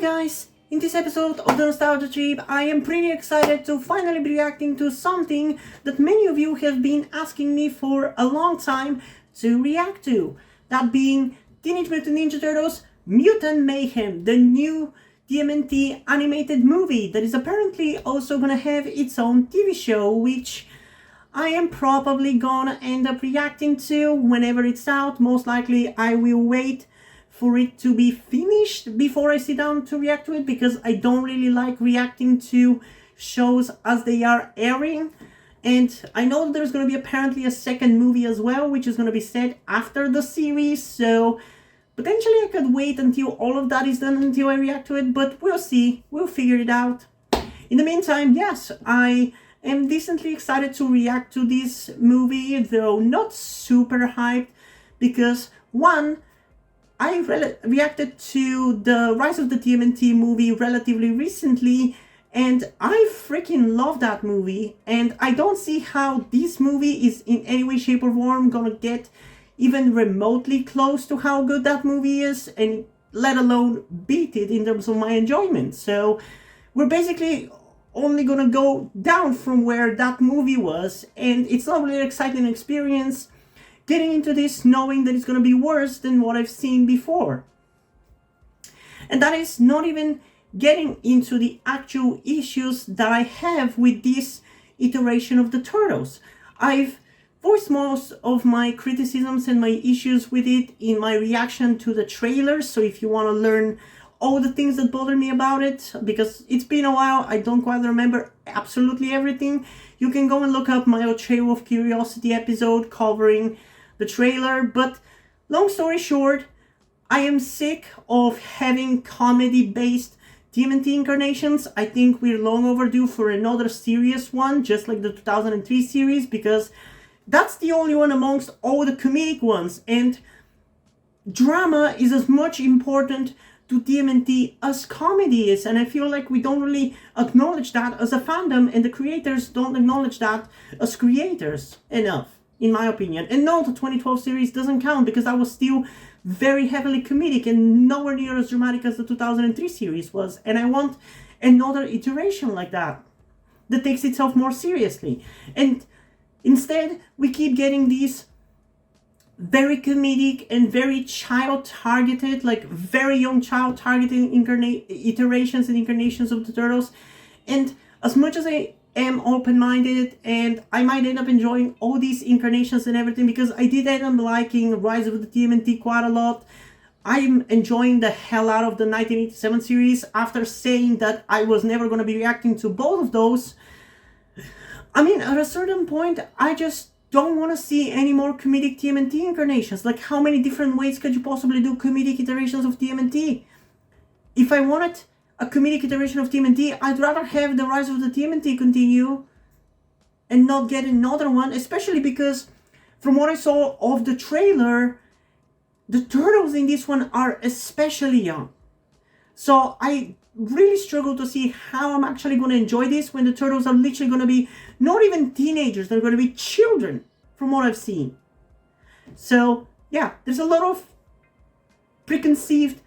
Hi guys! In this episode of the Nostalgia Trip, I am pretty excited to finally be reacting to something that many of you have been asking me for a long time to react to. That being Teenage Mutant Ninja Turtles Mutant Mayhem, the new TMNT animated movie that is apparently also gonna have its own TV show, which I am probably gonna end up reacting to whenever it's out. Most likely I will wait for it to be finished before I sit down to react to it, because I don't really like reacting to shows as they are airing. And I know there's going to be apparently a second movie as well, which is going to be set after the series, so potentially I could wait until all of that is done until I react to it, but we'll see. We'll figure it out. In the meantime, yes, I am decently excited to react to this movie, though not super hyped, because one, I reacted to the Rise of the TMNT movie relatively recently, and I freaking love that movie, and I don't see how this movie is in any way, shape, or form gonna get even remotely close to how good that movie is, and let alone beat it in terms of my enjoyment. So we're basically only gonna go down from where that movie was, and it's not really an exciting experience getting into this knowing that it's going to be worse than what I've seen before. And that is not even getting into the actual issues that I have with this iteration of the Turtles. I've voiced most of my criticisms and my issues with it in my reaction to the trailers, so if you want to learn all the things that bother me about it, because it's been a while, I don't quite remember absolutely everything, you can go and look up my Trail of Curiosity episode covering the trailer. But long story short, I am sick of having comedy-based TMNT incarnations. I think we're long overdue for another serious one, just like the 2003 series, because that's the only one amongst all the comedic ones, and drama is as much important to TMNT as comedy is, and I feel like we don't really acknowledge that as a fandom, and the creators don't acknowledge that as creators enough, in my opinion. And no, the 2012 series doesn't count, because that was still very heavily comedic and nowhere near as dramatic as the 2003 series was. And I want another iteration like that takes itself more seriously. And instead, we keep getting these very comedic and very child-targeted, like very young child-targeted iterations and incarnations of the Turtles. And as much as I am open-minded, and I might end up enjoying all these incarnations and everything, because I did end up liking Rise of the TMNT quite a lot. I'm enjoying the hell out of the 1987 series. After saying that I was never going to be reacting to both of those, I mean, at a certain point, I just don't want to see any more comedic TMNT incarnations. Like, how many different ways could you possibly do comedic iterations of TMNT? If I wanted a comedic iteration of TMNT, I'd rather have the Rise of the TMNT continue and not get another one, especially because from what I saw of the trailer, the Turtles in this one are especially young. So I really struggle to see how I'm actually going to enjoy this when the Turtles are literally going to be not even teenagers, they're going to be children from what I've seen. So yeah, there's a lot of preconceived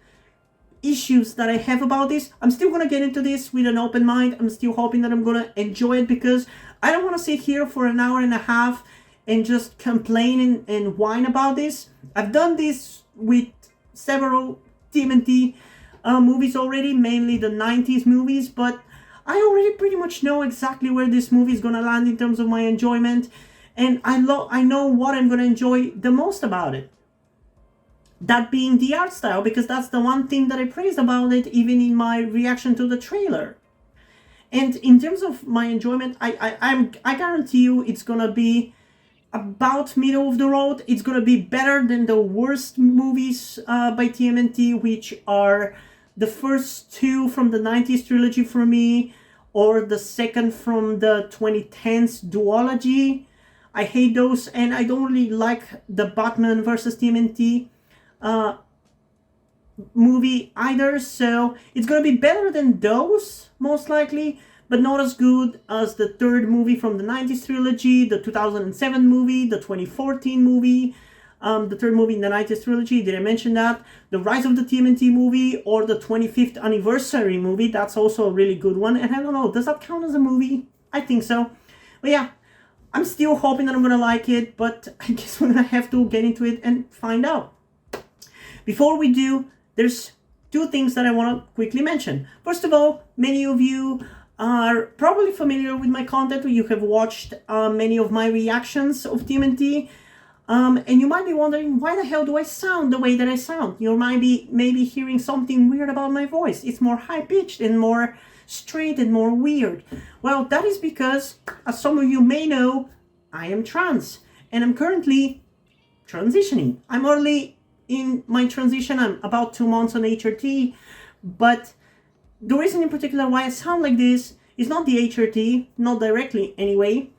issues that I have about this. I'm still going to get into this with an open mind. I'm still hoping that I'm going to enjoy it, because I don't want to sit here for an hour and a half and just complain and whine about this. I've done this with several TMNT movies already, mainly the 90s movies, but I already pretty much know exactly where this movie is going to land in terms of my enjoyment, and I know what I'm going to enjoy the most about it. That being the art style, because that's the one thing that I praised about it, even in my reaction to the trailer. And in terms of my enjoyment, I guarantee you it's gonna be about middle of the road. It's gonna be better than the worst movies by TMNT, which are the first two from the 90s trilogy for me, or the second from the 2010s duology. I hate those, and I don't really like the Batman versus TMNT movie either, so it's gonna be better than those, most likely, but not as good as the third movie from the 90s trilogy, the 2007 movie, the 2014 movie, the third movie in the 90s trilogy. Did I mention that? The Rise of the TMNT movie, or the 25th anniversary movie. That's also a really good one. And I don't know, does that count as a movie? I think so. But yeah, I'm still hoping that I'm gonna like it, but I guess we're gonna have to get into it and find out. Before we do, there's two things that I want to quickly mention. First of all, many of you are probably familiar with my content. You have watched many of my reactions of TMNT, and you might be wondering, why the hell do I sound the way that I sound? You might be maybe hearing something weird about my voice. It's more high-pitched and more straight and more weird. Well, that is because, as some of you may know, I am trans, and I'm currently transitioning. I'm early in my transition. I'm about 2 months on HRT, but the reason in particular why I sound like this is not the HRT, not directly anyway,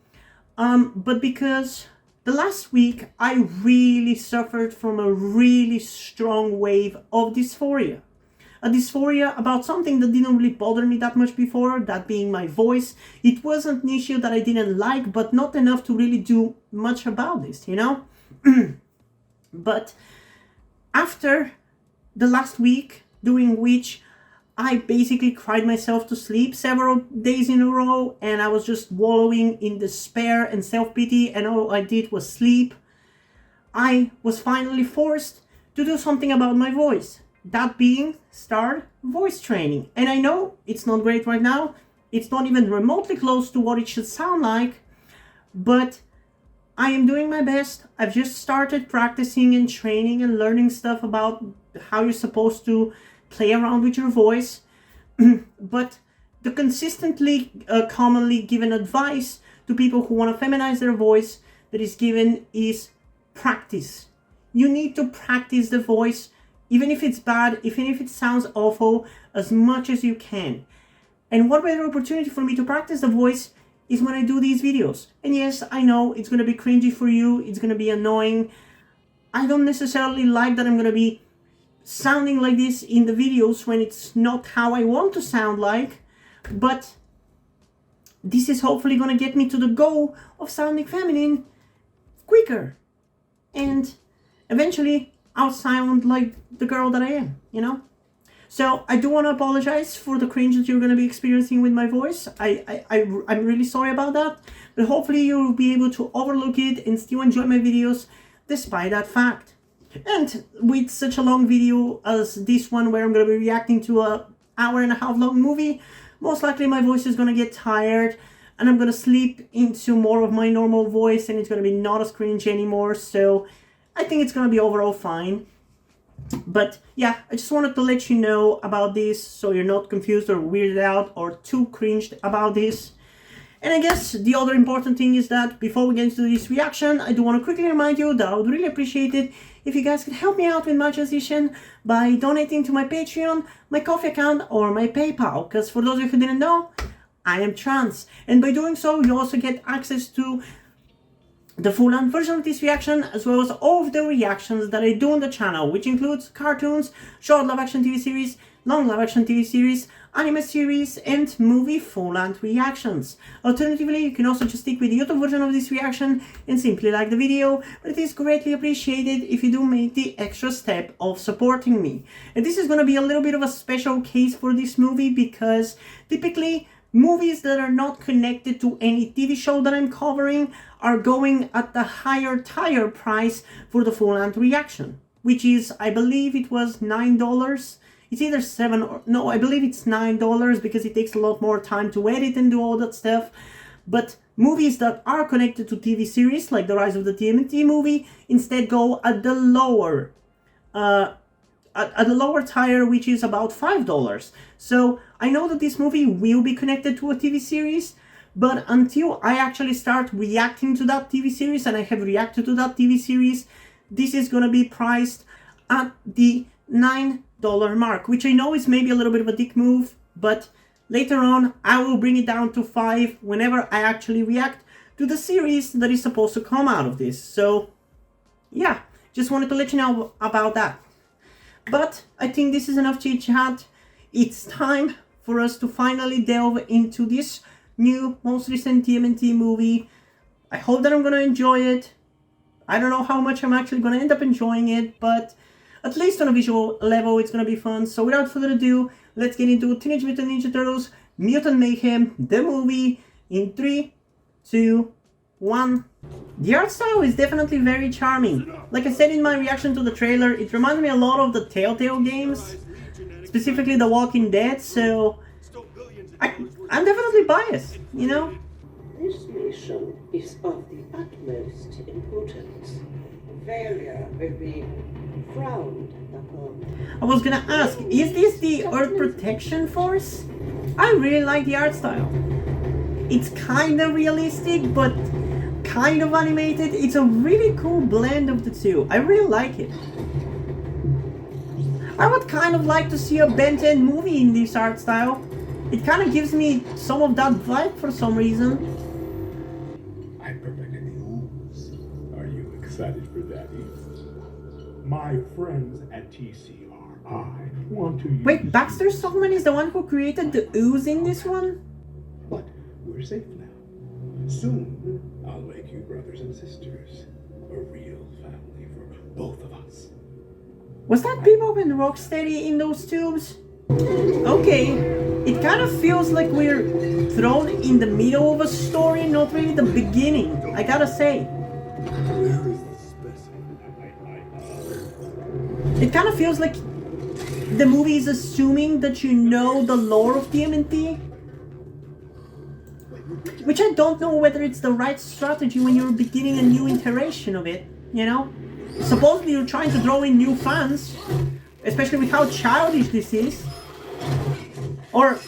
but because the last week I really suffered from a really strong wave of dysphoria. A dysphoria about something that didn't really bother me that much before, that being my voice. It wasn't an issue that I didn't like, but not enough to really do much about this, you know? But after the last week, during which I basically cried myself to sleep several days in a row, and I was just wallowing in despair and self-pity, and all I did was sleep, I was finally forced to do something about my voice. That being, start voice training. And I know it's not great right now. It's not even remotely close to what it should sound like, but I am doing my best. I've just started practicing and training and learning stuff about how you're supposed to play around with your voice. But the consistently commonly given advice to people who want to feminize their voice that is given is practice. You need to practice the voice, even if it's bad, even if it sounds awful, as much as you can. And what better opportunity for me to practice the voice is when I do these videos. And yes, I know it's going to be cringy for you, it's going to be annoying. I don't necessarily like that I'm going to be sounding like this in the videos when it's not how I want to sound like, but this is hopefully going to get me to the goal of sounding feminine quicker. And eventually I'll sound like the girl that I am, you know? So I do want to apologize for the cringe that you're going to be experiencing with my voice. I'm really sorry about that, but hopefully you'll be able to overlook it and still enjoy my videos despite that fact. And with such a long video as this one, where I'm going to be reacting to a hour-and-a-half long movie, most likely my voice is going to get tired and I'm going to slip into more of my normal voice, and it's going to be not as cringe anymore. So I think it's going to be overall fine. But yeah, I just wanted to let you know about this so you're not confused or weirded out or too cringed about this. And I guess the other important thing is that before we get into this reaction, I do want to quickly remind you that I would really appreciate it if you guys could help me out with my transition by donating to my Patreon, my Ko-fi account, or my PayPal. Because for those of you who didn't know, I am trans. And by doing so, you also get access to the full-length version of this reaction, as well as all of the reactions that I do on the channel, which includes cartoons, short live-action TV series, long live-action TV series, anime series, and movie full-length reactions. Alternatively, you can also just stick with the YouTube version of this reaction and simply like the video, but it is greatly appreciated if you do make the extra step of supporting me. And this is going to be a little bit of a special case for this movie, because typically movies that are not connected to any TV show that I'm covering are going at the higher tier price for the full-length reaction, which is, I believe it was $9. It's either $7 or no, I believe it's $9 because it takes a lot more time to edit and do all that stuff. But movies that are connected to TV series, like the Rise of the TMNT movie, instead go at the lower tier, which is about $5. So I know that this movie will be connected to a TV series, but until I actually start reacting to that TV series, and I have reacted to that TV series, this is going to be priced at the $9 mark, which I know is maybe a little bit of a dick move, but later on I will bring it down to $5 whenever I actually react to the series that is supposed to come out of this. So yeah, just wanted to let you know about that. But I think this is enough chit chat. It's time for us to finally delve into this new, most recent TMNT movie. I hope that I'm gonna enjoy it. I don't know how much I'm actually gonna end up enjoying it, but at least on a visual level, it's gonna be fun. So without further ado, let's get into Teenage Mutant Ninja Turtles Mutant Mayhem, the movie, in 3, 2, 1. The art style is definitely very charming. Like I said in my reaction to the trailer, it reminds me a lot of the Telltale games, specifically The Walking Dead, so I'm definitely biased, you know? This mission is of the utmost importance. Failure will be frowned upon. I was gonna ask, is this the Earth Protection Force? I really like the art style. It's kinda realistic, but kind of animated. It's a really cool blend of the two. I really like it. I would kind of like to see a Ben 10 movie in this art style. It kind of gives me some of that vibe for some reason. I perfected the ooze. Are you excited for that? My friends at TCRI want to use... Wait, Baxter Stockman is the one who created the ooze in this one? But we're safe now. Soon, I'll make you brothers and sisters. A real family for both of us. Was that Bebop and Rocksteady in those tubes? Okay, it kind of feels like we're thrown in the middle of a story, not really the beginning, I gotta say. Where is the specimen? It kind of feels like the movie is assuming that you know the lore of TMNT. Which I don't know whether it's the right strategy when you're beginning a new iteration of it, you know? Supposedly you're trying to draw in new fans, especially with how childish this is. Or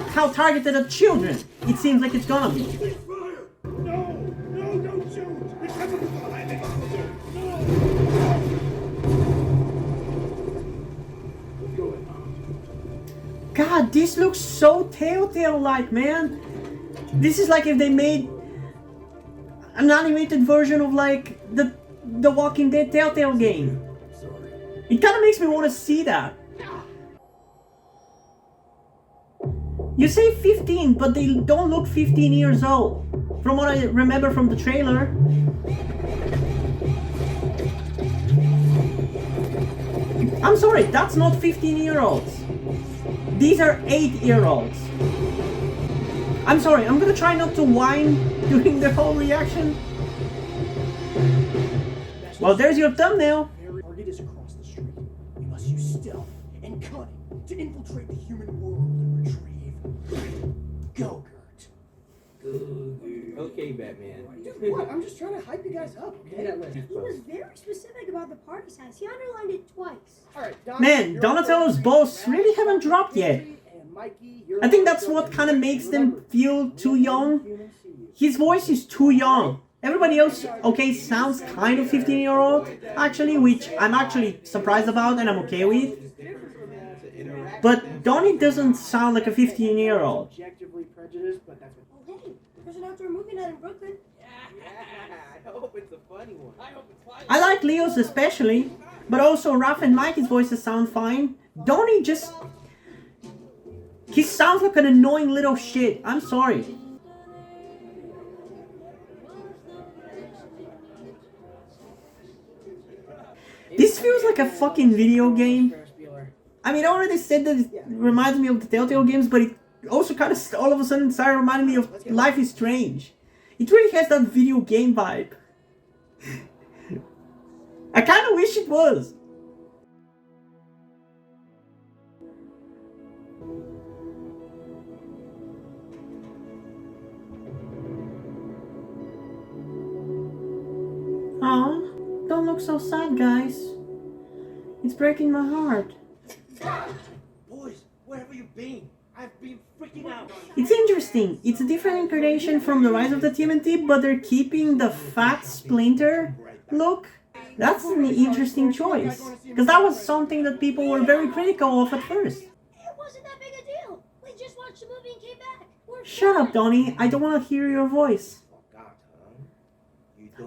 how targeted at children it seems like it's gonna be. No, don't shoot! It's coming from behind the officer! What's going on? God, this looks so Telltale-like, man. This is like if they made an animated version of like the Walking Dead Telltale game. It kind of makes me want to see that. You say 15, but they don't look 15 years old, from what I remember from the trailer. I'm sorry, that's not 15-year-olds. These are 8-year-olds. I'm sorry, I'm gonna try not to whine during the whole reaction. Well, there's your thumbnail. Target is across the street. We must use stealth and cunning to infiltrate the human world and retrieve. Go, Gert. Okay, Batman. Dude, what? I'm just trying to hype you guys up, okay? He was very specific about the party size. He underlined it twice. Alright, Man, Donatello's balls really haven't dropped yet. I think that's what kind of makes them feel too young. His voice is too young. Everybody else, okay, sounds kind of 15-year-old, actually, which I'm actually surprised about and I'm okay with. But Donnie doesn't sound like a 15-year-old. Objectively prejudiced, but that's what... Oh, hey, there's an outdoor movie night in Brooklyn. I hope it's a funny one. I hope it's funny. I like Leo's especially, but also Raph and Mikey's voices sound fine. Donnie just... he sounds like an annoying little shit. I'm sorry. This feels like a fucking video game. I mean, I already said that it reminds me of the Telltale games, but it also kind of all of a sudden started reminding me of Life is Strange. It really has that video game vibe. I kind of wish it was. Aw, don't look so sad, guys. It's breaking my heart. Boys, where have you been? I've been freaking out. It's interesting. It's a different incarnation from the Rise of the TMNT, but they're keeping the fat Splinter look. That's an interesting choice, because that was something that people were very critical of at first. It wasn't that big a deal. We just watched the movie and came back. We're Shut fine. up, Donnie. I don't want to hear your voice.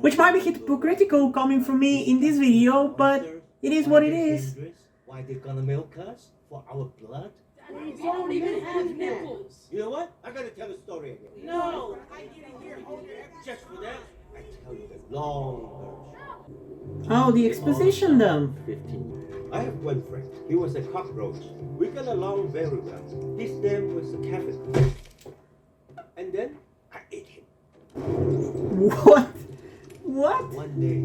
Which might be hypocritical coming from me in this video, but it is what it is. Why they gonna milk us? For our blood? We don't even have nipples. You know what? I gotta tell a story again. No. Just for that, I tell you the long version. Oh, the exposition dump. 15. I have one friend. He was a cockroach. We got along very well. His name was Kevin. And then I ate him. What? What? One day,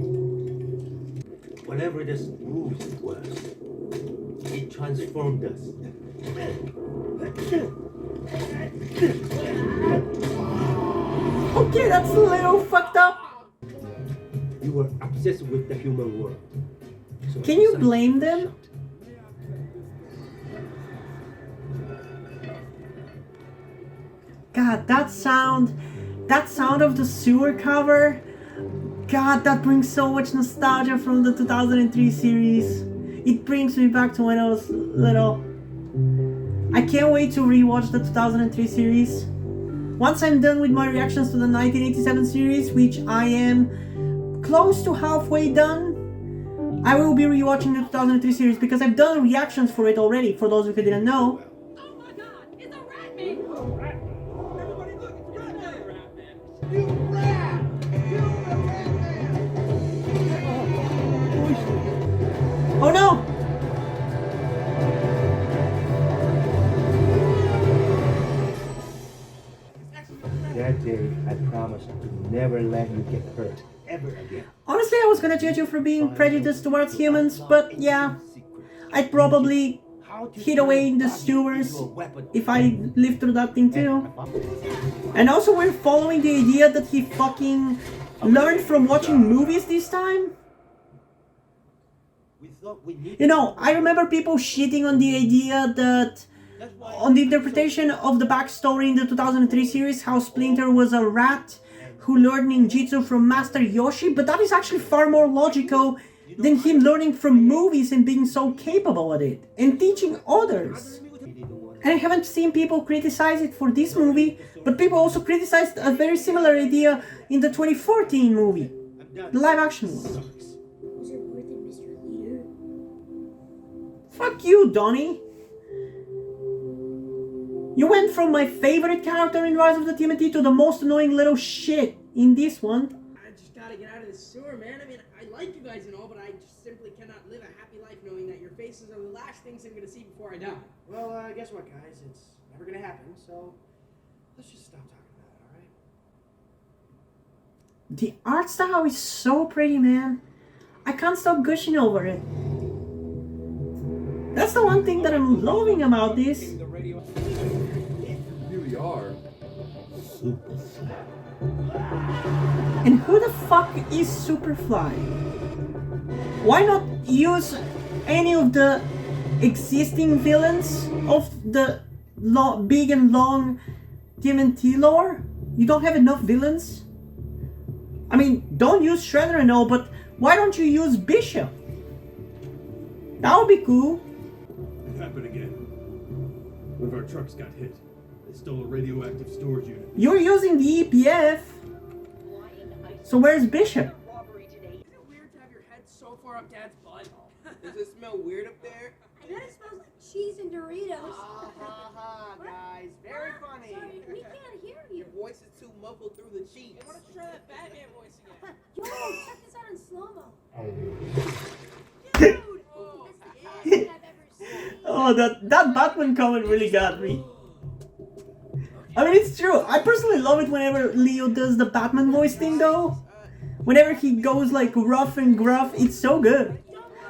whatever this ooze was, it transformed us. Okay, that's a little fucked up. You were obsessed with the human world. So I Can you decided blame to them? shout. God, that sound of the sewer cover, God, that brings so much nostalgia from the 2003 series. It brings me back to when I was little. I can't wait to rewatch the 2003 series. Once I'm done with my reactions to the 1987 series, which I am close to halfway done, I will be rewatching the 2003 series because I've done reactions for it already, for those who didn't know. Oh my god, it's a rat man! Everybody look, it's a rat man! You rat! You the rat man! Oh no! That day, I promised to never let you get hurt ever again. Honestly, I was gonna judge you for being prejudiced towards humans, but yeah, I'd probably hid away in the sewers if I lived through that thing too. And also, we're following the idea that he fucking learned from watching movies this time. You know, I remember people shitting on the idea that, on the interpretation of the backstory in the 2003 series, how Splinter was a rat who learned ninjutsu from Master Yoshi, but that is actually far more logical than him learning from movies and being so capable at it, and teaching others. And I haven't seen people criticize it for this movie, but people also criticized a very similar idea in the 2014 movie, the live action one. Was it worth it, Mr. Leader? Fuck you, Donnie! You went from my favorite character in Rise of the TMNT to the most annoying little shit in this one. I just gotta get out of the sewer, man. I mean, I like you guys and all, but I just simply cannot live a happy life knowing that your faces are the last things I'm gonna see before I die. Well, guess what, guys? It's never gonna happen, so let's just stop talking about it, alright? The art style is so pretty, man. I can't stop gushing over it. That's the one thing that I'm loving about this. You really are. And who the fuck is Superfly? Why not use any of the existing villains of the big and long TMNT lore? You don't have enough villains? I mean, don't use Shredder and all, but why don't you use Bishop? That would be cool. It happened again. One of our trucks got hit. They stole a radioactive storage unit. You're using the EPF. So where's Bishop? Isn't it weird to have your head so far up Dad's butt? Does it smell weird up there? I bet it smells like cheese and Doritos. Guys, very funny. Sorry, we can't hear you. Your voice is too muffled through the cheeks. Hey, why don't you try that Batman voice again? Yo, check this out in slow-mo. Dude! Oh, that's the best thing I've ever seen. Oh, that Batman comment really got me. I mean, it's true. I personally love it whenever Leo does the Batman voice thing, though. Whenever he goes like rough and gruff, it's so good.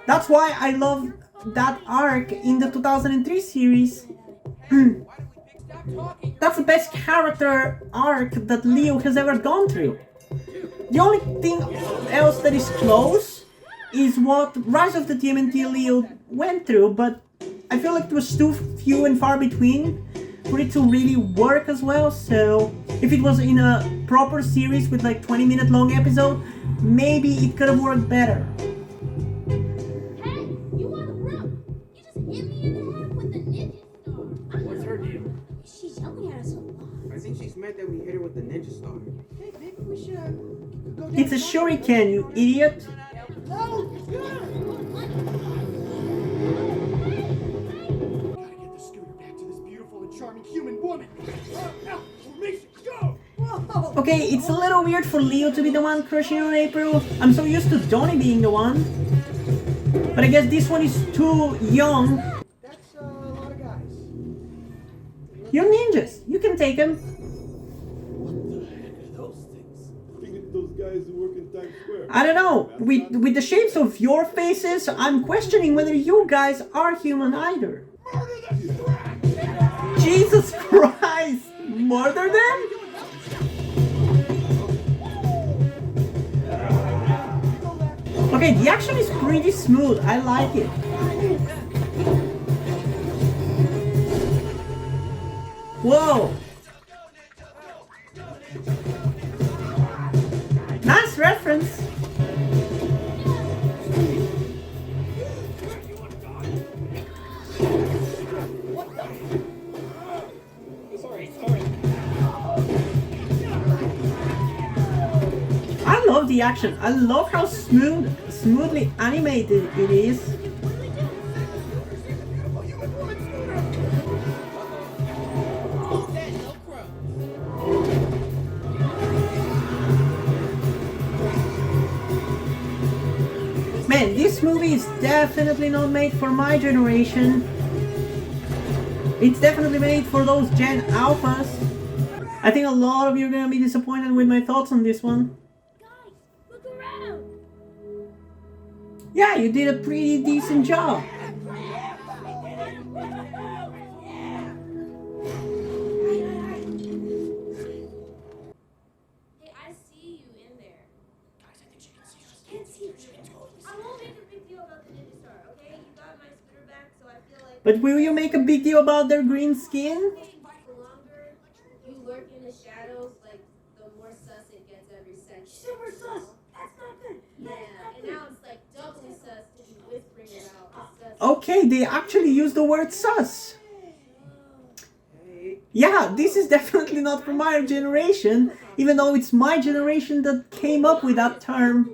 That's why I love that arc in the 2003 series. That's the best character arc that Leo has ever gone through. The only thing else that is close is what Rise of the TMNT Leo went through, but I feel like it was too few and far between for it to really work as well. So if it was in a proper series with like 20-minute long episode, maybe it could have worked better. Hey, you wanna rope? You just hit me in the head with the ninja star. What's her deal? She's yelling at us a lot. I think she's mad that we hit her with the ninja star. Hey, maybe we should go down. It's a shuriken, you idiot. Gotta get the scooter back to this beautiful and charming human woman. Now, formation, go! 1, Okay, it's a little weird for Leo to be the one crushing on April. I'm so used to Donnie being the one. But I guess this one is too young. That's a lot of guys. You're ninjas. You can take them. What the heck are those things? I think it's those guys who work in Times Square. I don't know. With the shapes of your faces, I'm questioning whether you guys are human either. Jesus Christ! Murder them? Okay, the action is pretty smooth. I like it. Whoa! Nice reference. I love the action. I love how smoothly animated it is. Man, this movie is definitely not made for my generation. It's definitely made for those Gen Alphas. I think a lot of you are gonna be disappointed with my thoughts on this one. Guys, look around. Yeah, you did a pretty decent job. Hey, I see you in there. Guys, I think she can see us. Can't see her. She can totally see us. I won't make a big deal about the ninja star, okay? You got my scooter back, so I feel like... But will you make a big deal about their green skin? The longer you lurk in the shadows, like, the more sus it gets every section. Super sus! That's not good! Yeah, and now it's like doubly sus to be whispering it out. Sus. Okay, they actually use the word sus. Yeah, this is definitely not from my generation, even though it's my generation that came up with that term.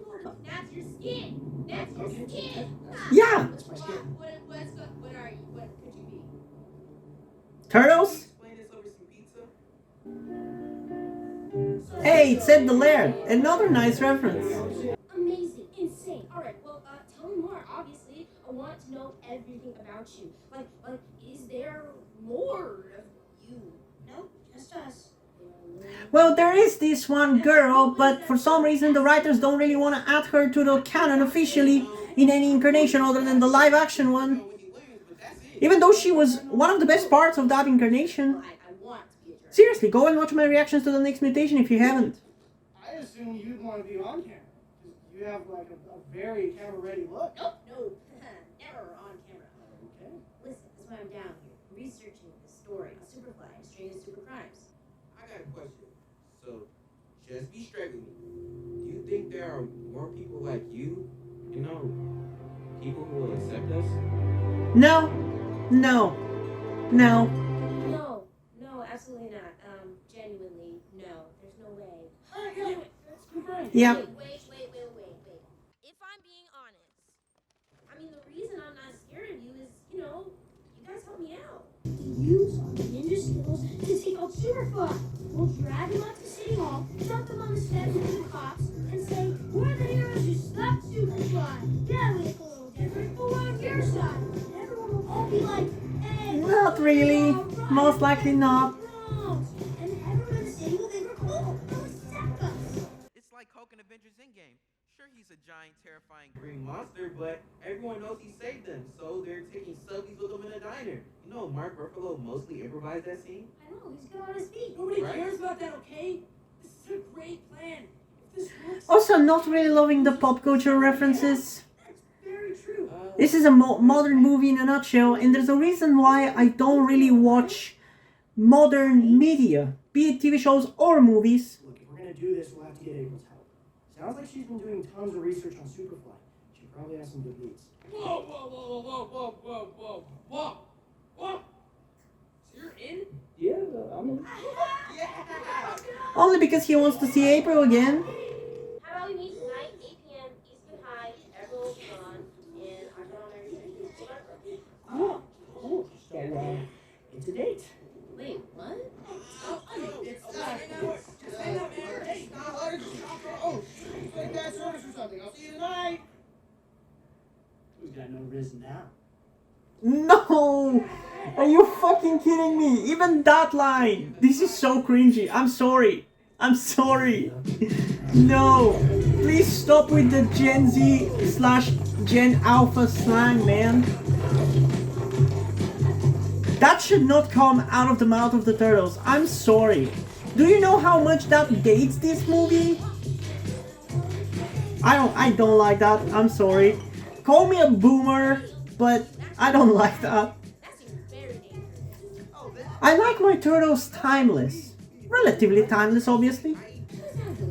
That's your skin! That's your skin! Yeah, What are you? What could you be? turtles? Hey, it said the Laird. Another nice reference. Amazing, insane. All right, well, tell me more. Obviously, I want to know everything about you. Like, is there more of you? Nope, just us. Well, there is this one girl, but for some reason the writers don't really want to add her to the canon officially in any incarnation other than the live action one. Even though she was one of the best parts of that incarnation. I want to be a jerk. Seriously, go and watch my reactions to the next mutation if you haven't. I assume you'd want to be on camera. 'Cause you have like a very camera-ready look. Nope, no, never on camera. Okay. Listen, that's why I'm down here, researching the story of Superfly and Strange Super Crimes. I got a question. So, just be straight with me. Do you think there are more people like you? You know, people who will accept us? No, no, no. No, absolutely not. Genuinely, no. There's no way. Yeah. Wait. If I'm being honest, I mean, the reason I'm not scared of you is, you guys help me out. Use our ninja skills to take out Superfly. We'll drag him up to City Hall, dump him on the steps with the cops, and say, we're the heroes who stopped Superfly. Yeah, we look a little different, but we're on your side. Everyone will all be like, hey, Not really. Most likely not. and everyone in the city will think we're cool. They'll accept us. It's like Hulk in Avengers Endgame. Sure, he's a giant, terrifying green monster, but everyone knows he saved them, so they're taking selfies with him in a diner. You know, Mark Ruffalo mostly improvised that scene. I know, he's good on his feet. Nobody Right. cares about that, okay? This is a great plan. If this works, Also, not really loving the pop culture references. that's very true. This is a modern movie in a nutshell, and there's a reason why I don't really watch modern media, be it TV shows or movies. Look, if we're gonna do this, we'll have to get April's help. Sounds like she's been doing tons of research on Superfly. She probably has some good leads. Whoa. So you're in? Yeah, I'm in. Only because he wants to see April again. How about we meet tonight, 8 p.m. Eastman High, Everett Salon, and our daughter. Oh, cool. So, it's a date. Wait, what? Oh, it's fine. something. I'll see you tonight. We've got no riz now. No! Are you fucking kidding me? Even that line! This is so cringy. I'm sorry. I'm sorry. No! Please stop with the Gen Z / Gen Alpha slang, man. That should not come out of the mouth of the turtles. I'm sorry. Do you know how much that dates this movie? I don't like that. I'm sorry. Call me a boomer, but I don't like that. I like my turtles timeless. Relatively timeless, obviously.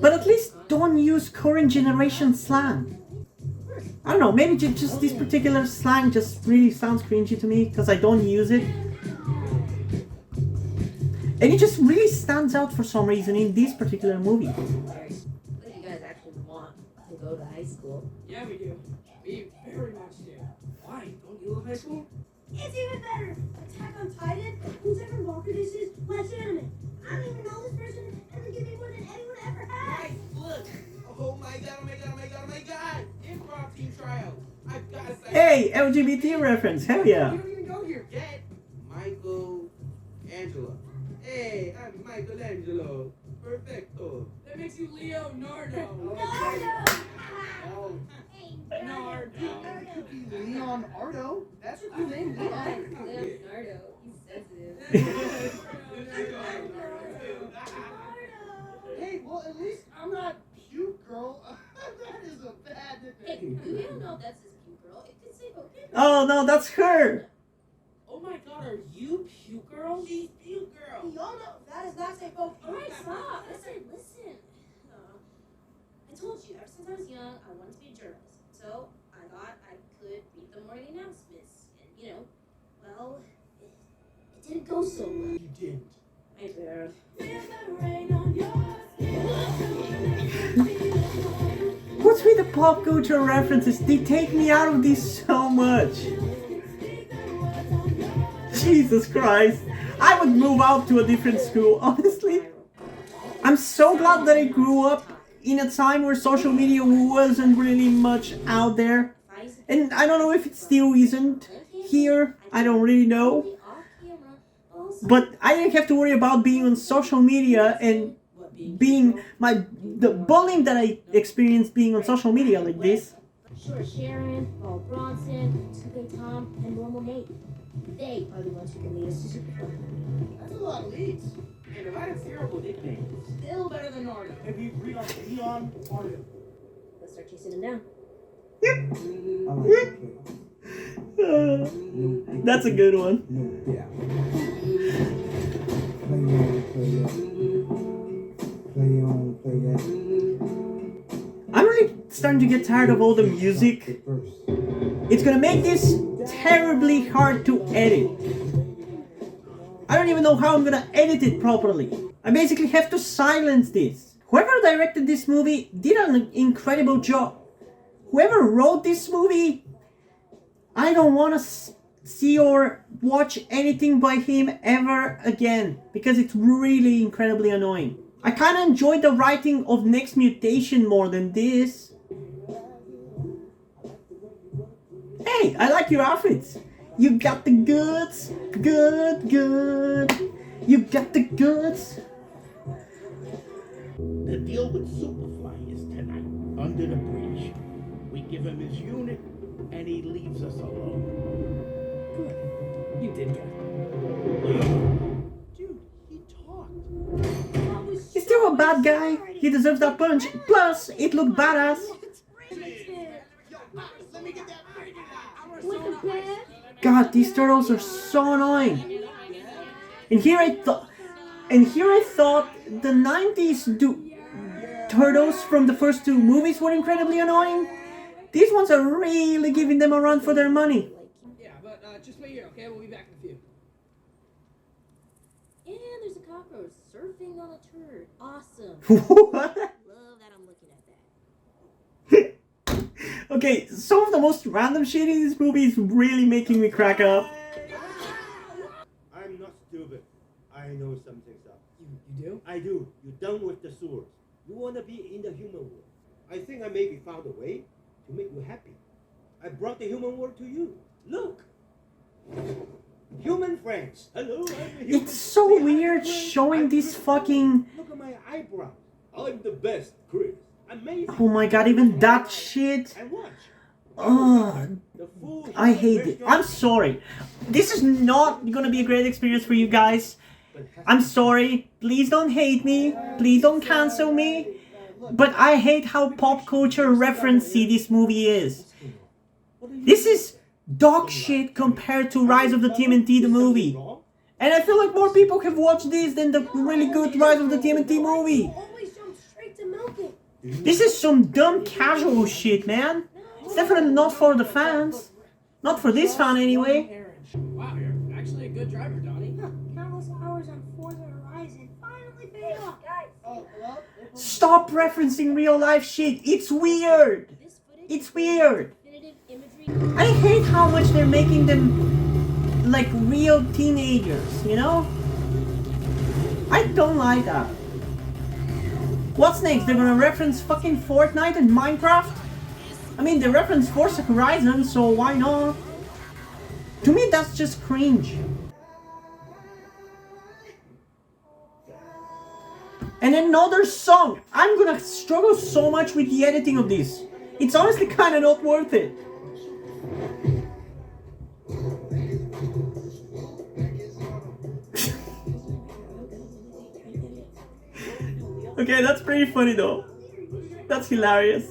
But at least don't use current generation slang. I don't know, maybe just this particular slang just really sounds cringy to me because I don't use it. And it just really stands out for some reason in this particular movie. You guys actually want to go to high school? Yeah, we do. We very much do. Why? Don't you love high school? It's even better! Attack on Titan, whoever Walker this is, watch anime. I don't even know this person, and they give me more than anyone ever has! Guys, look! Oh my god, oh my god, oh my god, oh my god! Improv team tryouts! I've got to say. Hey, LGBT reference, hell yeah! You don't even go here. Get Michael Angelo. Hey, I'm Michelangelo. Perfecto. That makes you Leonardo. Oh, Nardo. Leon Ardo? That's what you named Leon. Leonardo, he's sensitive. Hey, well, at least I'm not puke girl. That is a bad Hey, nickname. you don't know if that's his puke girl. It could say okay. Oh no, that's her! Oh my god, are you Puke Girl? She's Puke Girl. Y'all know that is not say folk. Alright, stop. Listen. I told you, ever since I was young, I wanted to be a journalist. So I thought I could read the morning announcements. And, well, it didn't go so well. You didn't. My bad. What's with the pop culture references? They take me out of this so much. Jesus Christ. I would move out to a different school, honestly. I'm so glad that I grew up in a time where social media wasn't really much out there. And I don't know if it still isn't here. I don't really know. But I didn't have to worry about being on social media and being the bullying that I experienced being on social media like this. Sure, Sharon, Paul Bronson, 2K Tom, and Normal Nate. They are the ones who can lead us to Superfly. That's a lot of leads. And a lot of terrible nicknames. Still better than Nardo. If you agree on Leon Ardo. Let's start chasing them down. I like the play. That's a good one. No, yeah. Play on, play that. I'm really starting to get tired of all the music. It's gonna make this terribly hard to edit. I don't even know how I'm gonna edit it properly. I basically have to silence this. Whoever directed this movie did an incredible job. Whoever wrote this movie, I don't want to see or watch anything by him ever again because it's really incredibly annoying. I kind of enjoyed the writing of Next Mutation more than this. Hey, I like your outfits. You got the goods. Good. You got the goods. The deal with Superfly is tonight, under the bridge. We give him his unit, and he leaves us alone. Good. You did get it. Dude, he talked. He's still a bad guy. He deserves that punch. Plus, it looked badass. God, these turtles are so annoying. And here I thought the 90s turtles from the first two movies were incredibly annoying. These ones are really giving them a run for their money. Yeah, but just wait here, okay? We'll be back in a few. And there's a cockroach surfing on a turd. Awesome. What? Love that I'm looking at that. Okay, some of the most random shit in this movie is really making me crack up. I'm not stupid. I know something's up. You do? I do. You're done with the sewers. You want to be in the human world. I think I maybe found a way to make you happy. I brought the human world to you. Look. Human friends. Hello, I'm a human. It's so Say hi, weird friend. showing I'm this Chris. fucking... Look at my eyebrows. I'm the best, Chris. Amazing. Oh my god, even that shit. And watch. Ugh. The full I human hate it. restaurant. I'm sorry. This is not gonna be a great experience for you guys. I'm sorry. Please don't hate me. Please don't cancel me. But I hate how pop culture referencey this movie is. This is dog shit compared to Rise of the TMNT the movie. And I feel like more people have watched this than the really good Rise of the TMNT movie. Always jump straight to milking. This is some dumb casual shit, man. It's definitely not for the fans. Not for this fan anyway. Wow, you're actually a good driver, Donnie. Countless hours on Forza Horizon finally paid off. Guys, Hello? Stop referencing real life shit. It's weird. this footage It's weird. definitive imagery. I hate how much they're making them like real teenagers, you know? I don't like that. What's next? They're gonna reference fucking Fortnite and Minecraft? I mean, they reference Forza Horizon, so why not? To me, that's just cringe. And another song! I'm gonna struggle so much with the editing of this. It's honestly kinda not worth it. Okay, that's pretty funny though. That's hilarious.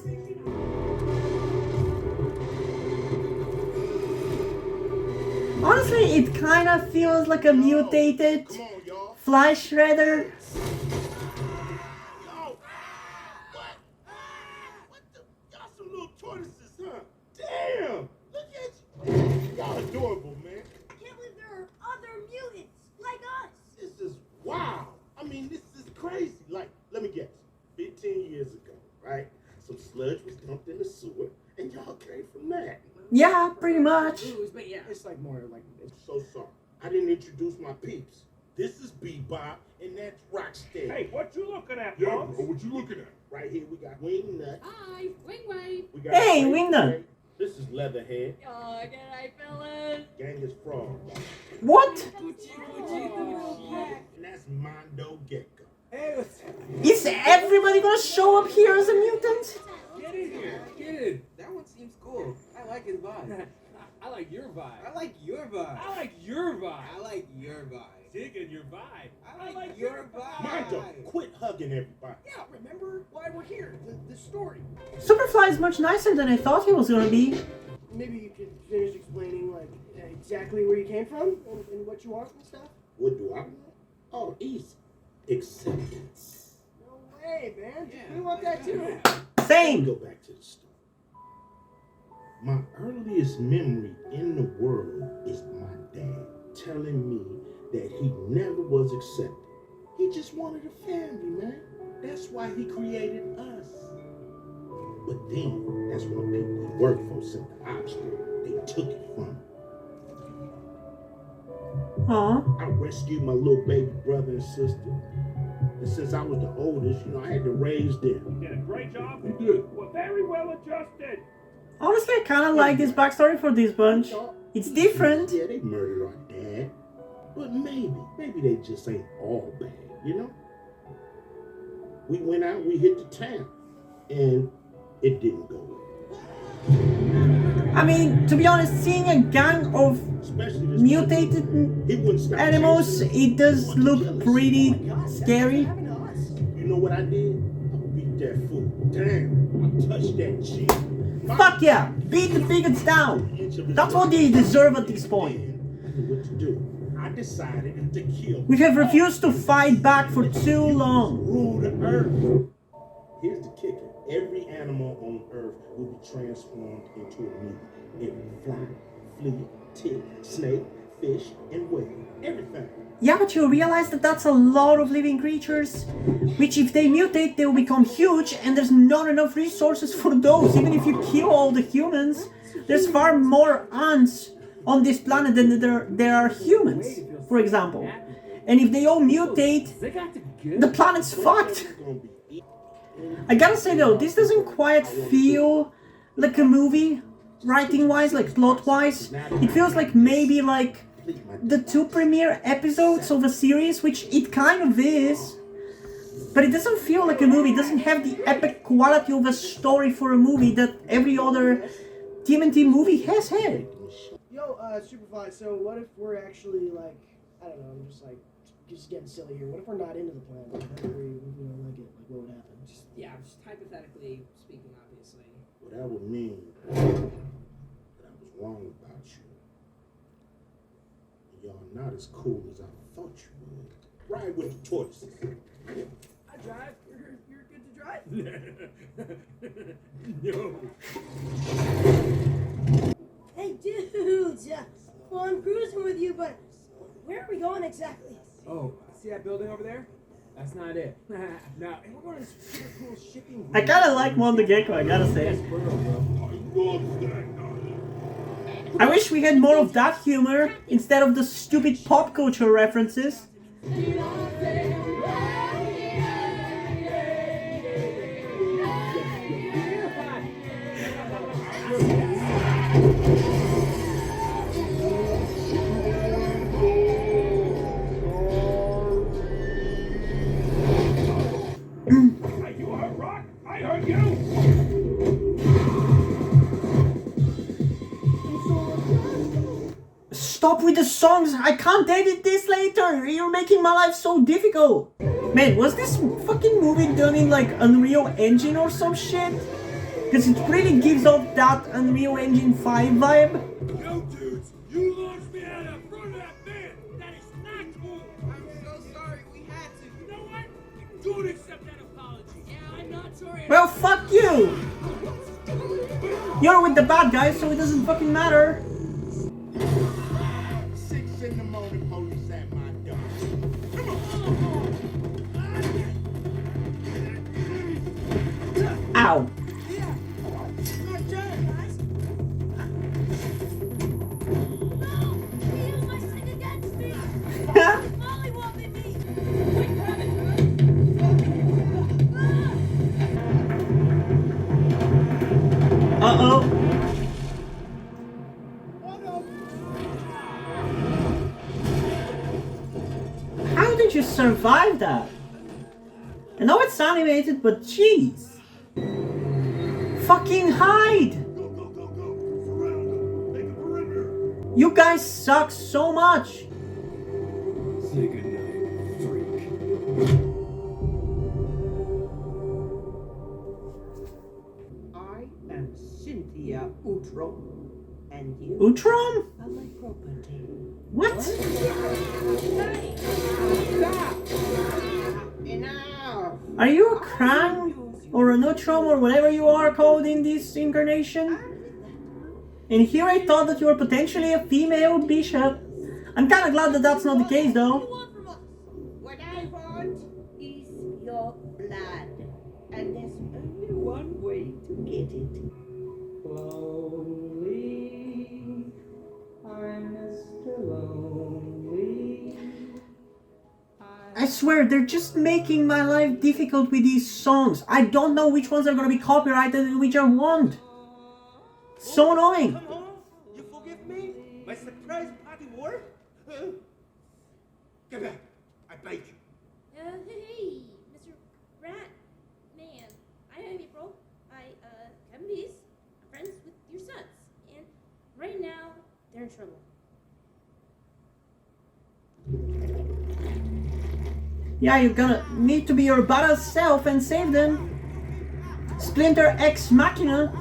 Honestly, it kind of feels like a mutated fly shredder. Y'all some little tortoises, huh? Damn! Look at you. Y'all adorable, man. I can't believe there are other mutants like us. This is wow. I mean, this is crazy. Like, let me guess. 15 years ago, right? Some sludge was dumped in the sewer, and y'all came from that. Yeah, pretty much. But yeah, it's like more like I'm so sorry. I didn't introduce my peeps. This is Bebop, and that's Rocksteady. Hey, what you looking at, Yeah, Bubs? bro, what you looking at? Right here, we got Wingnut. Hi, wait. We got Hey, Ray Wingnut. Ray. This is Leatherhead. Oh, good night, fellas. Gang is Frog. What? And that's Mondo Gecko. Hey, what's Is everybody gonna show up here as a mutant? get in here, get in. That one seems cool. I like his vibe. I like your vibe. I like your vibe. I like your vibe. I like your vibe. Digging your vibe. I like your vibe. Mondo, quit hugging everybody. Yeah, remember why we're here? The story. Superfly is much nicer than I thought he was gonna be. Maybe you could finish explaining, like, exactly where you came from and what you want and stuff? What do I want? Oh, easy. Acceptance. No way, man. Yeah, We want that too. Let me Same. go back to the story. My earliest memory in the world is my dad telling me that he never was accepted. He just wanted a family, man. That's why he created us. But then, that's when the people he worked for sent the obstacle. They took it from him. Aw. I rescued my little baby brother and sister. And since I was the oldest, I had to raise them. You did a great job. You did. We're very well adjusted. Honestly, I kinda like this backstory for this bunch. It's different. Yeah, they murdered our dad. But maybe they just ain't all bad, We went out, we hit the town, and it didn't go well. I mean, to be honest, seeing a gang of Especially this mutated he wouldn't stop animals, chasing me. it does He wanted look jealous. pretty Oh my God, that's scary. happened to us. You know what I did? I beat that fool. Damn, I touched that cheek. Fuck yeah! Beat the bigots down! That's what they deserve at this point. I knew what to do. I decided to kill We have refused to fight back for too long. rule the earth. Here's the kicker. Every animal on earth will be transformed into a mutant. Every fly, flea, tick, snake, fish, and whale. Everything. Yeah, but you realize that that's a lot of living creatures, which if they mutate, they'll become huge, and there's not enough resources for those. Even if you kill all the humans, there's far more ants on this planet than there are humans, for example. And if they all mutate, the planet's fucked. It's gonna be I gotta say though, this doesn't quite feel like a movie, writing-wise, like plot-wise. It feels like maybe like the 2 premiere episodes of a series, which it kind of is. But it doesn't feel like a movie. It doesn't have the epic quality of a story for a movie that every other TMNT movie has had. Yo, Superfly, so what if we're actually, like, I don't know, I'm just, like, just getting silly here. What if we're not into the plan? Like, how do we, like it? Like, what would happen? Just hypothetically speaking, obviously. Well, that would mean that I was wrong about you. Y'all not as cool as I thought you would. Ride with the tortoises. I drive. You're good to drive? No. Hey, dudes! Well, I'm cruising with you, but where are we going exactly? Oh, see that building over there? That's not it. Now, and we're going to this super cool shipping. I kinda like Mon the Gecko, I gotta say. I wish we had more of that humor instead of the stupid pop culture references. You heard Rock? I heard you! Stop with the songs! I can't edit this later! You're making my life so difficult! Man, was this fucking movie done in like Unreal Engine or some shit? Because it really gives off that Unreal Engine 5 vibe. Yo, dudes, you launched me out of front of that van! That is not cool! I'm so sorry. We had to. You know what? Don't accept that apology. Yeah, I'm not sorry. Well, fuck you! You're with the bad guys, so it doesn't fucking matter. 6 in the morning, police at my door. Ow. Uh-oh. How did you survive that? I know it's animated, but jeez. Fucking hide! Go, go, go, go! Surround them! Make a perimeter! You guys suck so much! Say goodnight, freak. I am Cynthia Outram, and you Outram? are my property. What? Enough! Are you a Krang? Or an Outram or whatever you are called in this incarnation? And here I thought that you were potentially a female bishop. I'm kinda glad that that's not the case though. What I want is your blood, and there's only one way to get it. Lonely, I'm Mr. Lonely. I swear, they're just making my life difficult with these songs. I don't know which ones are gonna be copyrighted and which I won't. So annoying. Come on, you forgive me? My surprise party work? Get back! I bite you. Hey, Mr. Rat Man. I am April. Kevin Bees. I'm friends with your sons. And right now, they're in trouble. Yeah, you're gonna need to be your badass self and save them. Splinter X Machina.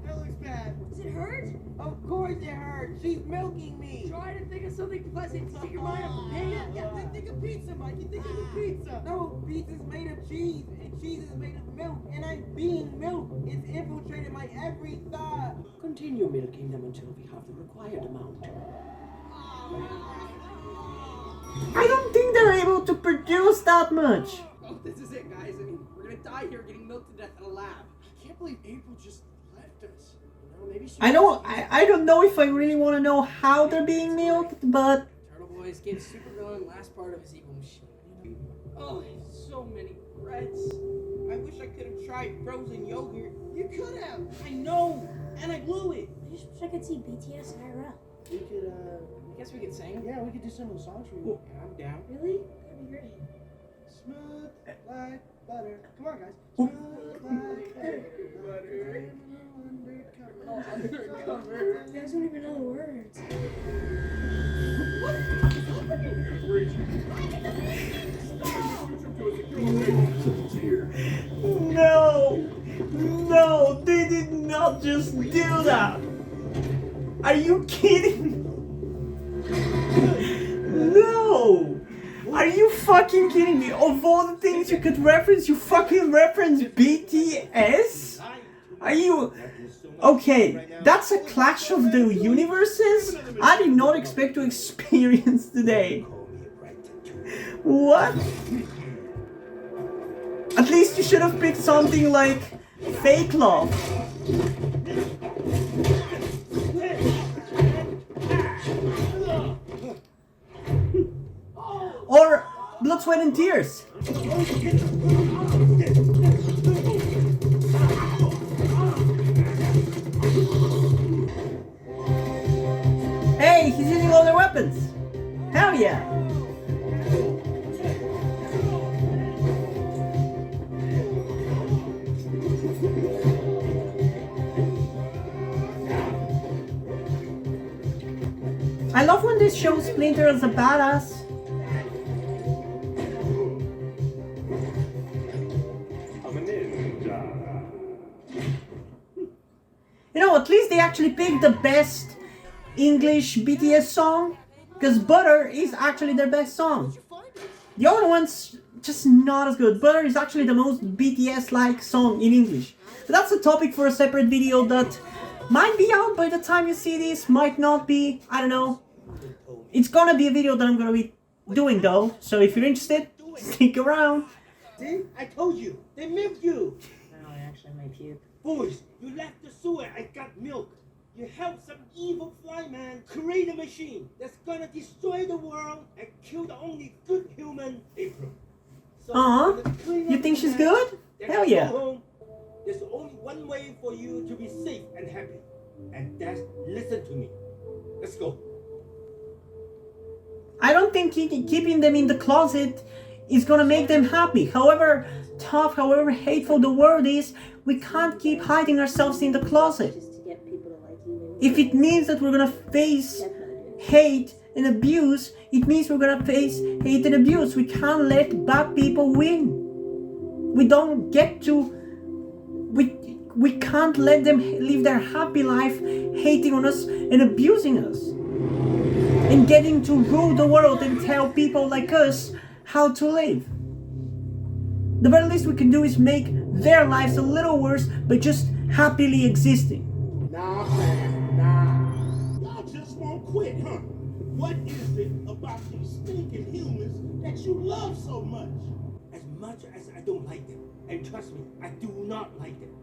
That looks bad. Does it hurt? Of course it hurts. She's milking me. Try to think of something pleasant to take your mind off of pain. Yeah, think of pizza, Mikey. Think of pizza. No, pizza's made of cheese, and cheese is made of milk, and I'm being milked. It's infiltrated my every thought. Continue milking them until we have the required amount. I don't think they're able to produce that much. Oh, this is it, guys. I mean, we're gonna die here getting milked to death in a lab. I can't believe April just left us. You know, maybe she. I don't know if I really want to know how they're being milked, but Turtle Boys gave Supervillain last part of his evil machine. You Oh, so many regrets. I wish I could have tried frozen yogurt. You could have. I know, and I blew it. I just wish I could see BTS IRL. We could, I guess we could sing. yeah, we could do some of the songs for you. Yeah, I'm down. Really? That'd be great. Smooth like butter. Come on, guys. Smooth like butter. Undercover. You guys don't even know the words. No! No! They did not just do that! Are you kidding? No! Are you fucking kidding me? Of all the things you could reference, you fucking reference BTS? Are you... Okay, that's a clash of the universes I did not expect to experience today. What? At least you should have picked something like Fake Love. Or Blood, Sweat and Tears. Hey, he's using all their weapons. Hell yeah. I love when this shows Splinter as a badass. You know, at least they actually picked the best English BTS song, because Butter is actually their best song. The other one's just not as good. Butter is actually the most BTS-like song in English. But that's a topic for a separate video that might be out by the time you see this, might not be, I don't know. It's gonna be a video that I'm gonna be doing though, so if you're interested, stick around. See? I told you. They milked you. No, I actually might puke. Boys, you left the sewer. I got milk. You helped some evil flyman create a machine that's gonna destroy the world and kill the only good human, April. So You think she's good? Hell yeah. Go home. There's only one way for you to be safe and happy, and that's listen to me. Let's go. I don't think keeping them in the closet is gonna make them happy. However tough, however hateful the world is, we can't keep hiding ourselves in the closet. Just to get people to like you. If it means that we're gonna face hate and abuse, it means we're gonna face hate and abuse. We can't let bad people win. We don't get to... We can't let them live their happy life hating on us and abusing us. And getting to rule the world and tell people like us how to live. The very least we can do is make their lives a little worse by just happily existing. Nah, man, nah. Y'all just won't quit, huh? What is it about these stinking humans that you love so much? As much as I don't like them, and trust me, I do not like them.